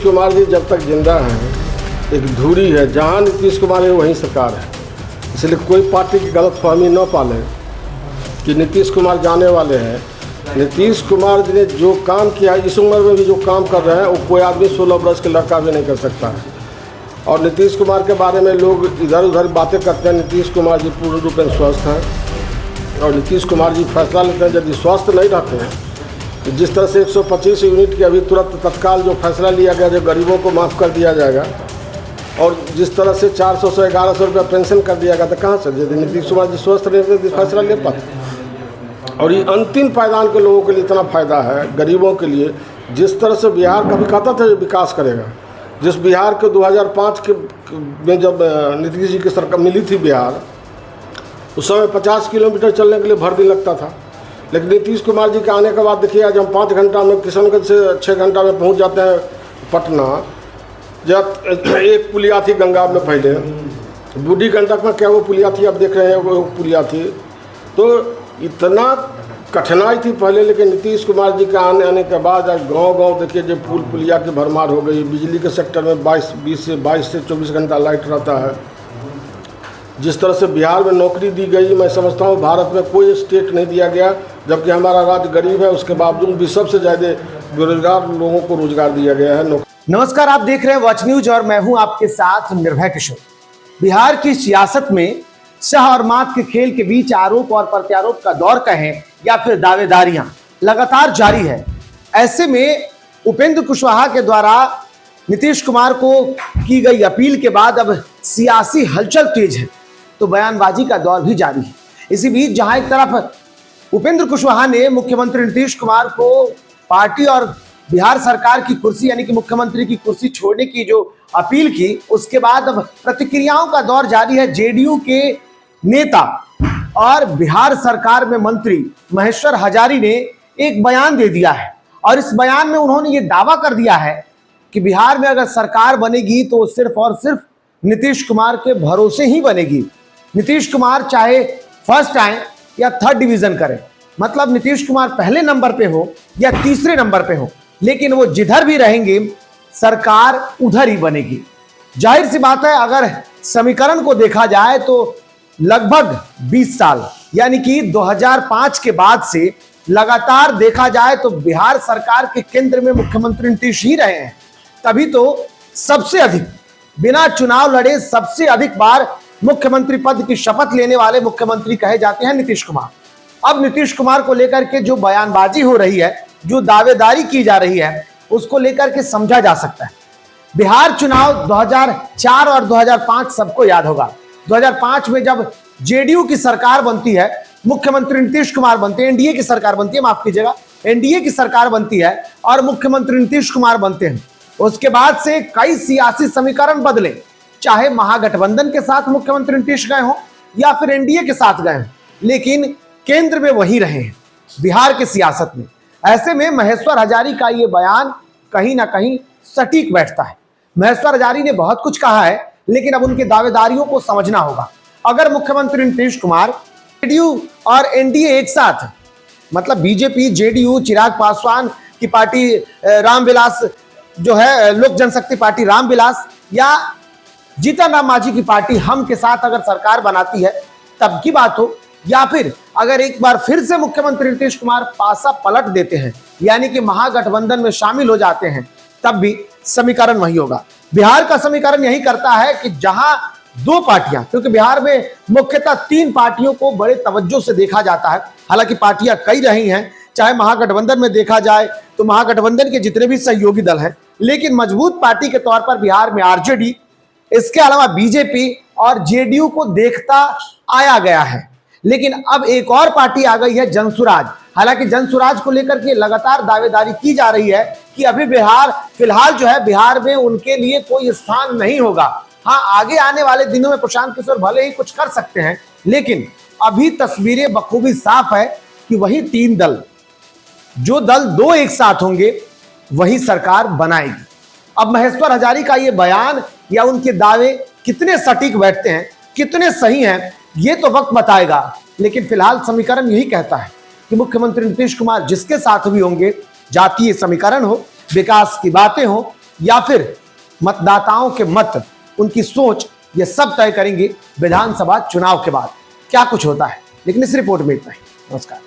कुमार जी जब तक जिंदा हैं एक धुरी है, जहाँ नीतीश कुमार है वहीं सरकार है। इसलिए कोई पार्टी की गलतफहमी न पाले कि नीतीश कुमार जाने वाले हैं। नीतीश कुमार जी ने जो काम किया, इस उम्र में भी जो काम कर रहे हैं वो कोई आदमी 16 वर्ष के लड़का भी नहीं कर सकता है। और नीतीश कुमार के बारे में लोग इधर उधर बातें करते हैं। नीतीश कुमार जी पूर्ण रूप में स्वस्थ हैं और नीतीश कुमार जी फैसला लेते हैं। यदि स्वस्थ नहीं रहते हैं तो जिस तरह से 125 यूनिट के अभी तुरंत तत्काल जो फैसला लिया गया, जो गरीबों को माफ़ कर दिया जाएगा, और जिस तरह से 400 से 1100 रुपया पेंशन कर दिया गया, तो कहाँ से यदि नीतीश कुमार जी स्वस्थ नहीं रहते फैसला ले पाते। और ये अंतिम पायदान के लोगों के लिए इतना फ़ायदा है, गरीबों के लिए। जिस तरह से बिहार कभी कहता था विकास करेगा, जिस बिहार के 2005 के में जब नीतीश जी की सरकार मिली थी बिहार, उस समय 50 किलोमीटर चलने के लिए भर दिन लगता था। लेकिन नीतीश कुमार जी के आने के बाद देखिए आज हम 5 घंटा में, किशनगंज से 6 घंटा में पहुंच जाते हैं पटना। जब एक पुलिया थी गंगा में पहले, बूढ़ी गंडक में क्या वो पुलिया थी, अब देख रहे हैं वो पुलिया थी। तो इतना कठिनाई थी पहले, लेकिन नीतीश कुमार जी के आने के बाद आज गांव-गांव देखिए जो पुलिया की भरमार हो गई। बिजली के सेक्टर में 22 से 24 घंटा लाइट रहता है। जिस तरह से बिहार में नौकरी दी गई, मैं समझता हूँ भारत में कोई स्टेट नहीं दिया गया, जबकि हमारा राज्य गरीब है, उसके बावजूद भी सबसे ज़्यादा बेरोजगार लोगों को रोजगार दिया गया है। नमस्कार, आप देख रहे हैं वॉच न्यूज और मैं हूं आपके साथ निर्भय किशोर। बिहार की सियासत में शाह और मात के खेल के बीच आरोप और प्रत्यारोप का दौर कहें या फिर दावेदारियां लगातार जारी है। ऐसे में उपेंद्र कुशवाहा के द्वारा नीतीश कुमार को की गई अपील के बाद अब सियासी हलचल तेज है, तो बयानबाजी का दौर भी जारी है। इसी बीच जहां एक तरफ उपेंद्र कुशवाहा ने मुख्यमंत्री नीतीश कुमार को पार्टी और बिहार सरकार की कुर्सी यानी कि मुख्यमंत्री की कुर्सी छोड़ने की जो अपील की, उसके बाद अब प्रतिक्रियाओं का दौर जारी है। जेडीयू के नेता और बिहार सरकार में मंत्री महेश्वर हजारी ने एक बयान दे दिया है और इस बयान में उन्होंने ये दावा कर दिया है कि बिहार में अगर सरकार बनेगी तो सिर्फ और सिर्फ नीतीश कुमार के भरोसे ही बनेगी। नीतीश कुमार चाहे फर्स्ट आए या थर्ड डिवीजन करें, मतलब नीतीश कुमार पहले नंबर पे हो या तीसरे नंबर पे हो, लेकिन वो जिधर भी रहेंगे सरकार उधर ही बनेगी। जाहिर सी बात है, अगर समीकरण को देखा जाए तो लगभग 20 साल यानी कि 2005 के बाद से लगातार देखा जाए तो बिहार सरकार के केंद्र में मुख्यमंत्री नीतीश ही रहे हैं। तभी तो सबसे अधिक बिना चुनाव लड़े सबसे अधिक बार मुख्यमंत्री पद की शपथ लेने वाले मुख्यमंत्री कहे जाते हैं नीतीश कुमार। अब नीतीश कुमार को लेकर के जो बयानबाजी हो रही है, जो दावेदारी की जा रही है, उसको लेकर के समझा जा सकता है। बिहार चुनाव 2004 और 2005 सबको याद होगा। 2005 में जब जेडीयू की सरकार बनती है, मुख्यमंत्री नीतीश कुमार बनते हैं, एनडीए की सरकार बनती है, माफ कीजिएगा, एनडीए की सरकार बनती है और मुख्यमंत्री नीतीश कुमार बनते हैं। उसके बाद से कई सियासी समीकरण बदले, चाहे महागठबंधन के साथ मुख्यमंत्री नीतीश गए हों या फिर एनडीए के साथ गए हों, लेकिन केंद्र में वही रहे हैं बिहार की सियासत में। ऐसे में महेश्वर हजारी का ये बयान कहीं ना कहीं सटीक बैठता है। महेश्वर हजारी ने बहुत कुछ कहा है, लेकिन अब उनके दावेदारियों को समझना होगा। अगर मुख्यमंत्री नीतीश कुमार जेडीयू और एनडीए एक साथ, मतलब बीजेपी, जेडीयू, चिराग पासवान की पार्टी रामविलास जो है लोक जनशक्ति पार्टी रामविलास, या जीतन राम मांझी की पार्टी हम के साथ अगर सरकार बनाती है तब की बात हो, या फिर अगर एक बार फिर से मुख्यमंत्री नीतीश कुमार पासा पलट देते हैं यानी कि महागठबंधन में शामिल हो जाते हैं, तब भी समीकरण वही होगा। बिहार का समीकरण यही करता है कि जहां दो पार्टियां, क्योंकि बिहार में मुख्यतः 3 पार्टियों को बड़े तवज्जो से देखा जाता है, हालांकि पार्टियां कई रही हैं, चाहे महागठबंधन में देखा जाए तो महागठबंधन के जितने भी सहयोगी दल हैं, लेकिन मजबूत पार्टी के तौर पर बिहार में आरजेडी, इसके अलावा बीजेपी और जेडीयू को देखता आया गया है। लेकिन अब एक और पार्टी आ गई है, जनसुराज। हालांकि जनसुराज को लेकर के लगातार दावेदारी की जा रही है कि अभी बिहार फिलहाल जो है बिहार में उनके लिए कोई स्थान नहीं होगा। हाँ, आगे आने वाले दिनों में प्रशांत किशोर भले ही कुछ कर सकते हैं, लेकिन अभी तस्वीरें बखूबी साफ है कि वही 3 दल, जो दल 2 एक साथ होंगे, वही सरकार बनाएगी। अब महेश्वर हजारी का ये बयान या उनके दावे कितने सटीक बैठते हैं, कितने सही हैं, ये तो वक्त बताएगा। लेकिन फिलहाल समीकरण यही कहता है कि मुख्यमंत्री नीतीश कुमार जिसके साथ भी होंगे, जातीय समीकरण हो, विकास की बातें हो, या फिर मतदाताओं के मत, उनकी सोच, ये सब तय करेंगे विधानसभा चुनाव के बाद क्या कुछ होता है। लेकिन इस रिपोर्ट में इतना ही। नमस्कार।